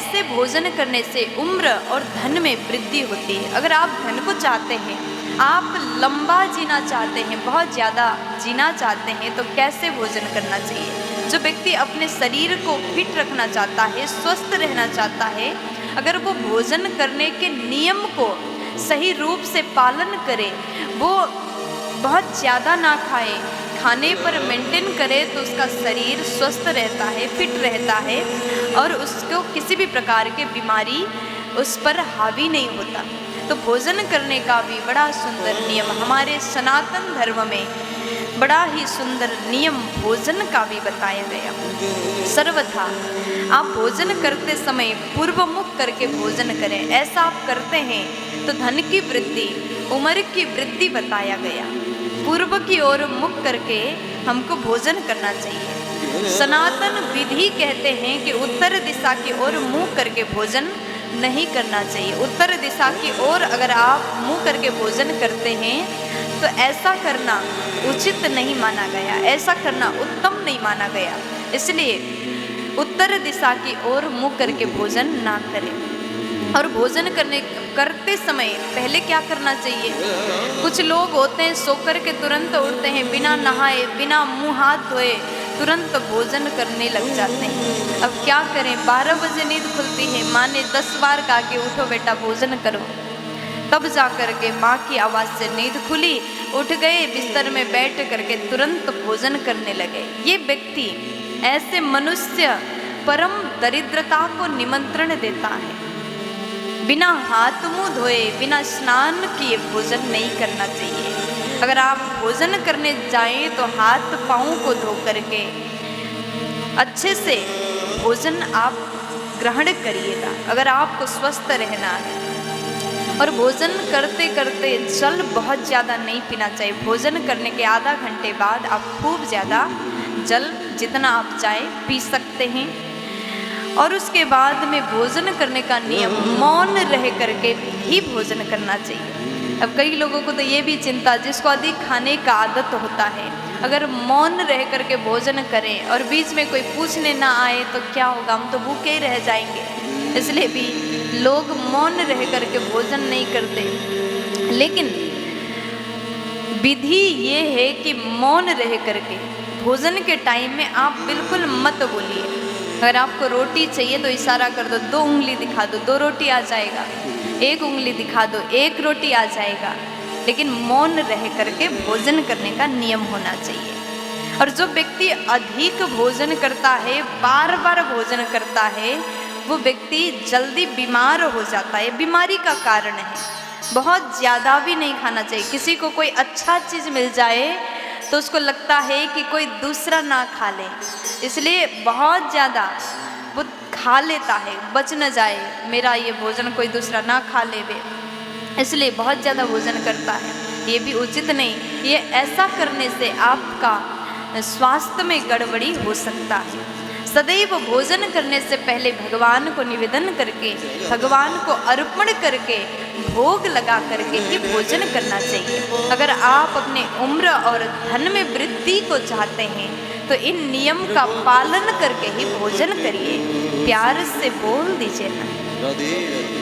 ऐसे भोजन करने से उम्र और धन में वृद्धि होती है। अगर आप धन को चाहते हैं, आप लंबा जीना चाहते हैं, बहुत ज़्यादा जीना चाहते हैं, तो कैसे भोजन करना चाहिए? जो व्यक्ति अपने शरीर को फिट रखना चाहता है, स्वस्थ रहना चाहता है, अगर वो भोजन करने के नियम को सही रूप से पालन करे, वो बहुत ज़्यादा ना खाए, खाने पर मेंटेन करे, तो उसका शरीर स्वस्थ रहता है, फिट रहता है और उसको किसी भी प्रकार के बीमारी उस पर हावी नहीं होता। तो भोजन करने का भी बड़ा सुंदर नियम हमारे सनातन धर्म में, बड़ा ही सुंदर नियम भोजन का भी बताया गया। सर्वथा आप भोजन करते समय पूर्व मुख करके भोजन करें। ऐसा आप करते हैं तो धन की वृद्धि, उम्र की वृद्धि बताया गया। पूर्व की ओर मुख करके हमको भोजन करना चाहिए। सनातन विधि कहते हैं कि उत्तर दिशा की ओर मुंह करके भोजन नहीं करना चाहिए। उत्तर दिशा की ओर अगर आप मुंह करके भोजन करते हैं तो ऐसा करना उचित नहीं माना गया, ऐसा करना उत्तम नहीं माना गया। इसलिए उत्तर दिशा की ओर मुंह करके भोजन ना करें। और भोजन करते समय पहले क्या करना चाहिए? कुछ लोग होते हैं सोकर के तुरंत उठते हैं, बिना नहाए, बिना मुंह हाथ धोए तुरंत भोजन करने लग जाते हैं। अब क्या करें? 12 बजे नींद खुलती है, माँ ने 10 बार कहा कि उठो बेटा भोजन करो, तब जा कर के माँ की आवाज़ से नींद खुली, उठ गए, बिस्तर में बैठ करके तुरंत भोजन करने लगे। ये व्यक्ति, ऐसे मनुष्य परम दरिद्रता को निमंत्रण देता है। बिना हाथ मुंह धोए, बिना स्नान किए भोजन नहीं करना चाहिए। अगर आप भोजन करने जाएं तो हाथ पाँव को धो करके अच्छे से भोजन आप ग्रहण करिएगा, अगर आपको स्वस्थ रहना है। और भोजन करते करते जल बहुत ज़्यादा नहीं पीना चाहिए। भोजन करने के आधा घंटे बाद आप खूब ज़्यादा जल, जितना आप चाहे पी सकते हैं। और उसके बाद में भोजन करने का नियम मौन रह करके ही भोजन करना चाहिए। अब कई लोगों को तो ये भी चिंता, जिसको अधिक खाने का आदत होता है, अगर मौन रह करके भोजन करें और बीच में कोई पूछने ना आए तो क्या होगा, हम तो भूखे ही रह जाएंगे। इसलिए भी लोग मौन रह करके भोजन नहीं करते। लेकिन विधि ये है कि मौन रह करके भोजन के टाइम में आप बिल्कुल मत बोलिए। अगर आपको रोटी चाहिए तो इशारा कर दो, 2 उंगली दिखा दो, 2 रोटी आ जाएगा। 1 उंगली दिखा दो, 1 रोटी आ जाएगा। लेकिन मौन रह करके भोजन करने का नियम होना चाहिए। और जो व्यक्ति अधिक भोजन करता है, बार बार भोजन करता है, वो व्यक्ति जल्दी बीमार हो जाता है, बीमारी का कारण है। बहुत ज़्यादा भी नहीं खाना चाहिए। किसी को कोई अच्छा चीज़ मिल जाए तो उसको लगता है कि कोई दूसरा ना खा ले, इसलिए बहुत ज़्यादा वो खा लेता है, बच न जाए, मेरा ये भोजन कोई दूसरा ना खा ले वे, इसलिए बहुत ज़्यादा भोजन करता है। ये भी उचित नहीं। ये ऐसा करने से आपका स्वास्थ्य में गड़बड़ी हो सकता है। सदैव भोजन करने से पहले भगवान को निवेदन करके, भगवान को अर्पण करके, भोग लगा करके ही भोजन करना चाहिए। अगर आप अपने उम्र और धन में वृद्धि को चाहते हैं तो इन नियम का पालन करके ही भोजन करिए। प्यार से बोल दीजिए ना।